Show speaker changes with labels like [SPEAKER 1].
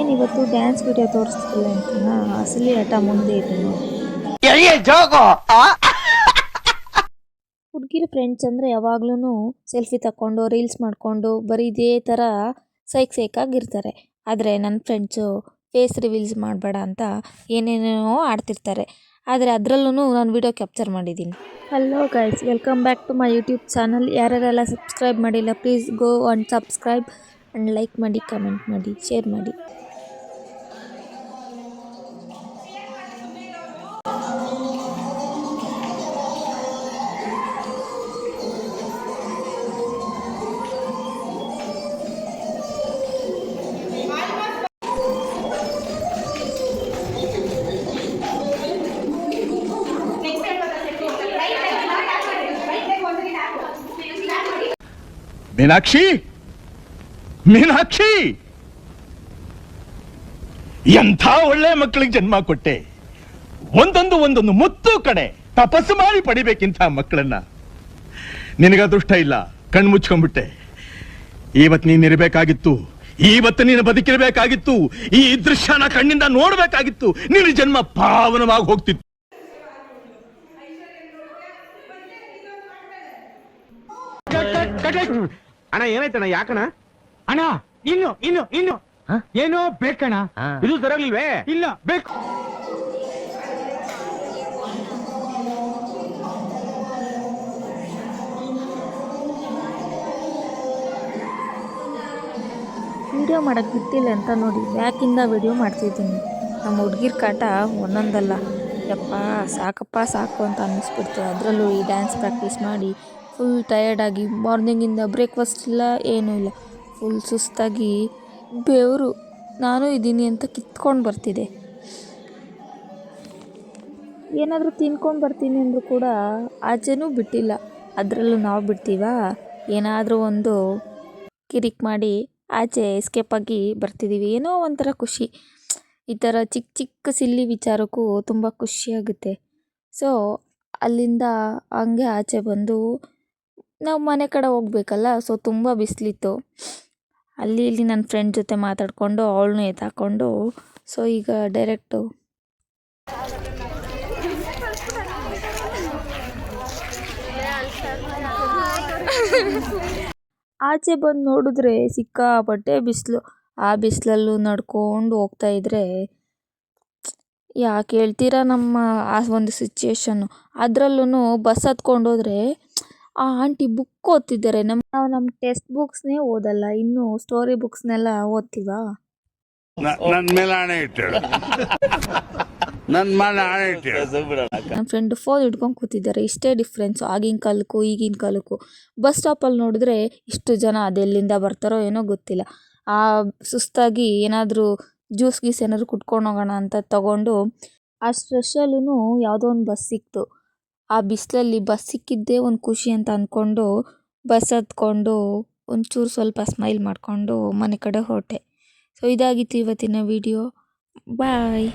[SPEAKER 1] ನಾನು ಇವತ್ತು dance video ತೋರಿಸ್ತಿಲ್ಲ ಅಂತನಾ, ಅಸಲಿ ಆಟ ಮುಂದೆ ಇದೆ ನೋಡಿ. ಹುಡುಗಿರ ಫ್ರೆಂಡ್ಸ್ ಅಂದರೆ ಯಾವಾಗ್ಲೂ ಸೆಲ್ಫಿ ತಗೊಂಡು ರೀಲ್ಸ್ ಮಾಡಿಕೊಂಡು ಬರೀ ಇದೇ ಥರ ಸೈಕಾಗಿರ್ತಾರೆ. ಆದರೆ ನನ್ನ ಫ್ರೆಂಡ್ಸು ಫೇಸ್ ರಿವೀಲ್ಸ್ ಮಾಡಬೇಡ ಅಂತ ಏನೇನೋ ಆಡ್ತಿರ್ತಾರೆ. ಆದರೆ ಅದರಲ್ಲೂ ನಾನು ವಿಡಿಯೋ ಕ್ಯಾಪ್ಚರ್ ಮಾಡಿದ್ದೀನಿ. Hello guys, welcome back to my YouTube channel. ಯಾರೆಲ್ಲ ಸಬ್ಸ್ಕ್ರೈಬ್ ಮಾಡಿಲ್ಲ please go and subscribe and like ಮಾಡಿ, ಕಮೆಂಟ್ ಮಾಡಿ, ಶೇರ್ ಮಾಡಿ.
[SPEAKER 2] ಮೀನಾಕ್ಷಿ, ಮೀನಾಕ್ಷಿ, ಎಂಥ ಒಳ್ಳೆ ಮಕ್ಕಳಿಗೆ ಜನ್ಮ ಕೊಟ್ಟೆ. ಒಂದೊಂದು ಮುತ್ತು ಕಡೆ ತಪಸ್ಸು ಮಾಡಿ ಪಡಿಬೇಕಿಂತ ಮಕ್ಕಳನ್ನ. ನಿನಗ ಅದೃಷ್ಟ ಇಲ್ಲ, ಕಣ್ಣು ಮುಚ್ಕೊಂಡ್ಬಿಟ್ಟೆ. ಇವತ್ತು ನೀನ್ ಇರಬೇಕಾಗಿತ್ತು, ಇವತ್ತು ನೀನು ಬದುಕಿರಬೇಕಾಗಿತ್ತು, ಈ ದೃಶ್ಯನ ಕಣ್ಣಿಂದ ನೋಡ್ಬೇಕಾಗಿತ್ತು. ನಿನ್ನ ಜನ್ಮ ಪಾವನವಾಗಿ ಹೋಗ್ತಿತ್ತು.
[SPEAKER 3] ಅಣ್ಣ ಏನಾಯ್ತಣ್ಣ? ಯಾಕಣ್ಣ? ಅಣ್ಣ ಇನ್ನು ಏನೋ ಬೇಕಣ್ಣ. ಇದು ಸರಿಯಾಗ್ಲಿಲ್ವೇ? ಇಲ್ಲ ಬೇಕು.
[SPEAKER 1] ವಿಡಿಯೋ ಮಾಡೋಕ್ಕೆ ಬಿಟ್ಟಿಲ್ಲ ಅಂತ ನೋಡಿ ಬ್ಯಾಕಿಂದ ವಿಡಿಯೋ ಮಾಡ್ತಿದ್ದೀನಿ. ನಮ್ಮ ಹುಡುಗಿರ ಕಾಟ ಒಂದೊಂದಲ್ಲ. ಯಪ್ಪ ಸಾಕು ಅಂತ ಅನ್ನಿಸ್ಬಿಡ್ತು. ಅದರಲ್ಲೂ ಈ ಡ್ಯಾನ್ಸ್ ಪ್ರಾಕ್ಟೀಸ್ ಮಾಡಿ ಫುಲ್ ಟಯರ್ಡಾಗಿ, ಮಾರ್ನಿಂಗಿಂದ ಬ್ರೇಕ್ಫಾಸ್ಟ್ ಇಲ್ಲ, ಏನೂ ಇಲ್ಲ, ಫುಲ್ ಸುಸ್ತಾಗಿ ಬೆವರು ನಾನು ಇದ್ದೀನಿ ಅಂತ ಕಿತ್ಕೊಂಡು ಬರ್ತಿದೆ. ಏನಾದರೂ ತಿನ್ಕೊಂಡು ಬರ್ತೀನಿ ಅಂದರೂ ಕೂಡ ಆಚೆನೂ ಬಿಟ್ಟಿಲ್ಲ. ಅದರಲ್ಲೂ ನಾವು ಬಿಡ್ತೀವಾ? ಏನಾದರೂ ಒಂದು ಕಿರಿಕ್ ಮಾಡಿ ಆಚೆ ಎಸ್ಕೇಪ್ ಆಗಿ ಬರ್ತಿದ್ದೀವಿ. ಏನೋ ಒಂಥರ ಖುಷಿ. ಈ ಥರ ಚಿಕ್ಕ ಸಿಲ್ಲಿ ವಿಚಾರಕ್ಕೂ ತುಂಬ ಖುಷಿಯಾಗುತ್ತೆ. ಸೊ ಅಲ್ಲಿಂದ ಹಂಗೆ ಆಚೆ ಬಂದು ನಾವು ಮನೆ ಕಡೆ ಹೋಗ್ಬೇಕಲ್ಲ. ಸೊ ತುಂಬ ಬಿಸಿಲಿತ್ತು. ಅಲ್ಲಿ ಇಲ್ಲಿ ನನ್ನ ಫ್ರೆಂಡ್ ಜೊತೆ ಮಾತಾಡಿಕೊಂಡು ಅವಳನ್ನೂ ಎತ್ತಾಕೊಂಡು ಸೊ ಈಗ ಡೈರೆಕ್ಟು ಆಚೆ ಬಂದು ನೋಡಿದ್ರೆ ಸಿಕ್ಕಾಪಟ್ಟೆ ಬಿಸಿಲು. ಆ ಬಿಸಿಲಲ್ಲೂ ನಡ್ಕೊಂಡು ಹೋಗ್ತಾ ಇದ್ರೆ ಯಾಕೆ ಹೇಳ್ತೀರಾ ನಮ್ಮ ಆ ಒಂದು ಸಿಚುಯೇಷನ್ನು. ಅದರಲ್ಲೂ ಬಸ್ ಹತ್ಕೊಂಡು ಹೋದರೆ ಆ ಆಂಟಿ ಬುಕ್ ಓದ್ತಿದ್ದಾರೆ. ನಾವು ನಮ್ಮ ಟೆಕ್ಸ್ಟ್ ಬುಕ್ಸ್ನೇ ಓದಲ್ಲ, ಇನ್ನು ಸ್ಟೋರಿ ಬುಕ್ಸ್ನೆಲ್ಲ ಓದ್ತೀವಾ?
[SPEAKER 4] ನನ್ನ ಮೇಲೆ ಆಣೆ ಇಟ್ಟಳು.
[SPEAKER 1] ನನ್ನ ಫ್ರೆಂಡ್ ಫೋನ್ ಹಿಡ್ಕೊಂಡು ಕೂತಿದ್ದಾರೆ. ಇಷ್ಟೇ ಡಿಫ್ರೆನ್ಸು ಆಗಿನ ಕಾಲಕ್ಕೂ ಈಗಿನ ಕಾಲಕ್ಕೂ. ಬಸ್ ಸ್ಟಾಪಲ್ಲಿ ನೋಡಿದ್ರೆ ಇಷ್ಟು ಜನ ಅದೆಲ್ಲಿಂದ ಬರ್ತಾರೋ ಏನೋ ಗೊತ್ತಿಲ್ಲ. ಆ ಸುಸ್ತಾಗಿ ಏನಾದರೂ ಜ್ಯೂಸ್ ಗೀಸ್ ಏನಾದರೂ ಕುಟ್ಕೊಂಡು ಹೋಗೋಣ ಅಂತ ತಗೊಂಡು ಆ ಸ್ಟ್ರೆಸ್ಸಲ್ಲೂ ಯಾವುದೋ ಒಂದು ಬಸ್ ಸಿಕ್ತು. ಆ ಬಿಸಿಲಲ್ಲಿ ಬಸ್ ಸಿಕ್ಕಿದ್ದೇ ಒಂದು ಖುಷಿ ಅಂತ ಅಂದ್ಕೊಂಡು ಬಸ್ ಹತ್ಕೊಂಡು ಒಂಚೂರು ಸ್ವಲ್ಪ ಸ್ಮೈಲ್ ಮಾಡಿಕೊಂಡು ಮನೆ ಕಡೆ ಹೊರಟೆ. ಸೊ ಇದಾಗಿತ್ತು ಇವತ್ತಿನ ವಿಡಿಯೋ. ಬಾಯ್.